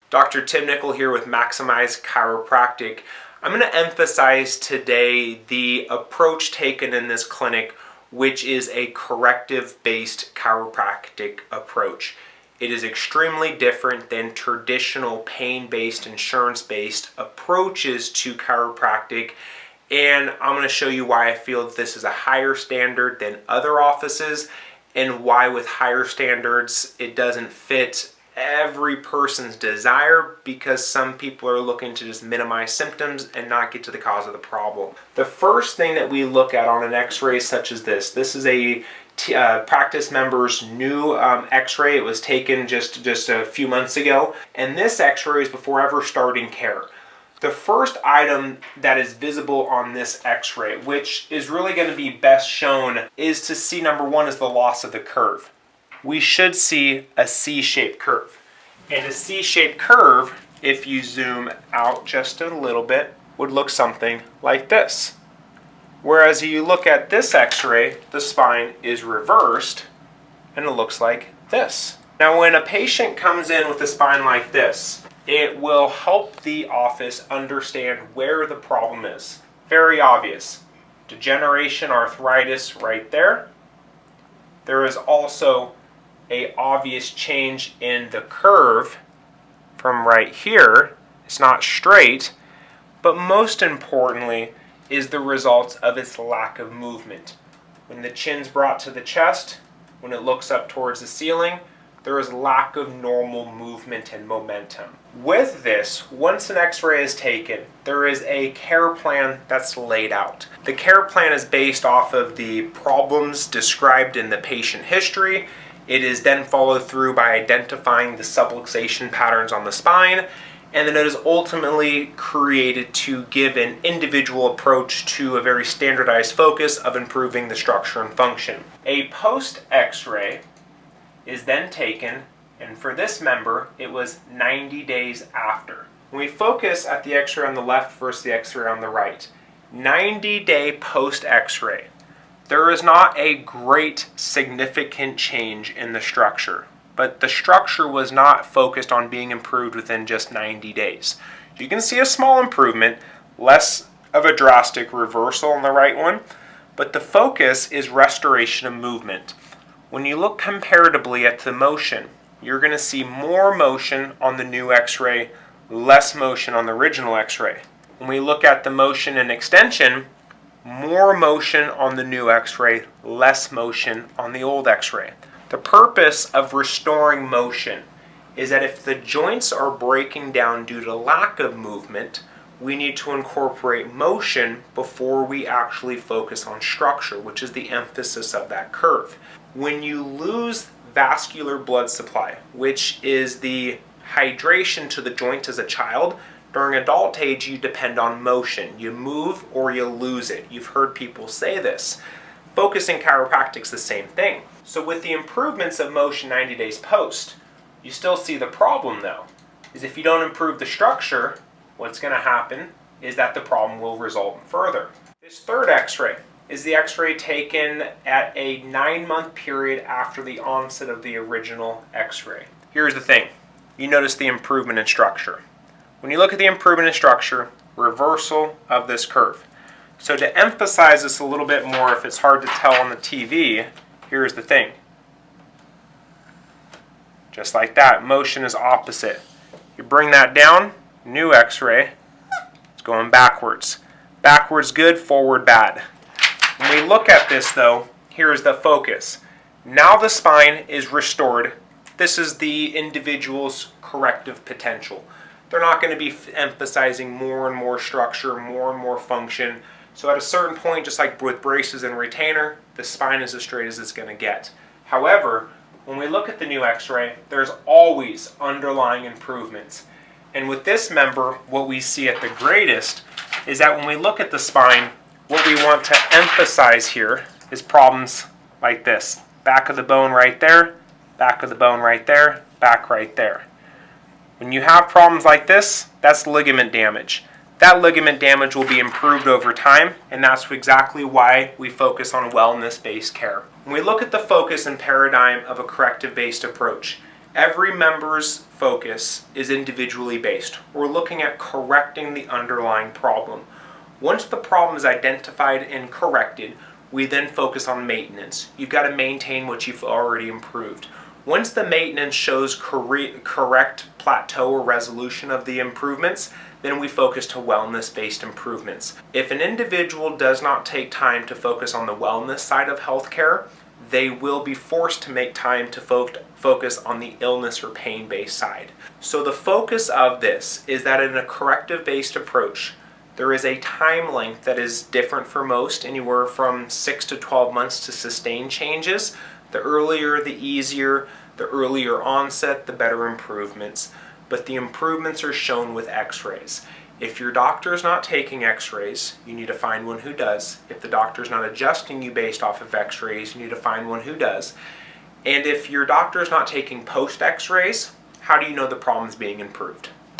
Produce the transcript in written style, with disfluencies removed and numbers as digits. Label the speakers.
Speaker 1: Dr. Tim Nicholl here with Maximize Chiropractic. I'm going to emphasize today the approach taken in this clinic, which is a corrective-based chiropractic approach. It is extremely different than traditional pain-based, insurance-based approaches to chiropractic, and I'm going to show you why I feel this is a higher standard than other offices, and why with higher standards it doesn't fit every person's desire, because some people are looking to just minimize symptoms and not get to the cause of the problem. The first thing that we look at on an X-ray such as this is a practice member's new X-ray. It was taken just a few months ago, and this X-ray is before ever starting care. The first item that is visible on this X-ray, which is really going to be best shown, is to see, number one, is the loss of the curve. We should see a C-shaped curve. And a C-shaped curve, if you zoom out just a little bit, would look something like this. Whereas you look at this X-ray, the spine is reversed and it looks like this. Now when a patient comes in with a spine like this, it will help the office understand where the problem is. Very obvious. Degeneration, arthritis right there. There is also an obvious change in the curve from right here. It's not straight, but most importantly is the results of its lack of movement. When the chin's brought to the chest, when it looks up towards the ceiling, there is lack of normal movement and momentum. With this, once an X-ray is taken, there is a care plan that's laid out. The care plan is based off of the problems described in the patient history. It is then followed through by identifying the subluxation patterns on the spine, and then it is ultimately created to give an individual approach to a very standardized focus of improving the structure and function. A post X-ray is then taken, and for this member, it was 90 days after. When we focus at the X-ray on the left versus the X-ray on the right, 90-day post X-ray, there is not a great significant change in the structure, but the structure was not focused on being improved within just 90 days. You can see a small improvement, less of a drastic reversal on the right one, but the focus is restoration of movement. When you look comparatively at the motion, you're going to see more motion on the new X-ray, less motion on the original X-ray. When we look at the motion and extension, more motion on the new X-ray, less motion on the old X-ray. The purpose of restoring motion is that if the joints are breaking down due to lack of movement, we need to incorporate motion before we actually focus on structure, which is the emphasis of that curve. When you lose vascular blood supply, which is the hydration to the joint as a child, during adult age, you depend on motion. You move or you lose it. You've heard people say this. Focusing chiropractic is the same thing. So with the improvements of motion 90 days post, you still see the problem though, is if you don't improve the structure, what's going to happen is that the problem will result further. This third X-ray is the X-ray taken at a 9-month period after the onset of the original X-ray. Here's the thing. You notice the improvement in structure. When you look at the improvement in structure, reversal of this curve. So to emphasize this a little bit more, if it's hard to tell on the TV, here's the thing. Just like that, motion is opposite. You bring that down, new X-ray, it's going backwards. Backwards good, forward bad. When we look at this though, here's the focus. Now the spine is restored. This is the individual's corrective potential. They're not going to be emphasizing more and more structure, more and more function. So at a certain point, just like with braces and retainer, the spine is as straight as it's going to get. However, when we look at the new X-ray, there's always underlying improvements. And with this member, what we see at the greatest is that when we look at the spine, what we want to emphasize here is problems like this. Back of the bone right there, back of the bone right there, back right there. When you have problems like this, that's ligament damage. That ligament damage will be improved over time, and that's exactly why we focus on wellness-based care. When we look at the focus and paradigm of a corrective-based approach, every member's focus is individually based. We're looking at correcting the underlying problem. Once the problem is identified and corrected, we then focus on maintenance. You've got to maintain what you've already improved. Once the maintenance shows correct plateau or resolution of the improvements, then we focus to wellness-based improvements. If an individual does not take time to focus on the wellness side of healthcare, they will be forced to make time to focus on the illness or pain-based side. So the focus of this is that in a corrective-based approach, there is a time length that is different for most, anywhere from 6 to 12 months to sustain changes. The earlier, the easier, the earlier onset, the better improvements. But the improvements are shown with X-rays. If your doctor is not taking X-rays, you need to find one who does. If the doctor is not adjusting you based off of X-rays, you need to find one who does. And if your doctor is not taking post X-rays, how do you know the problem is being improved?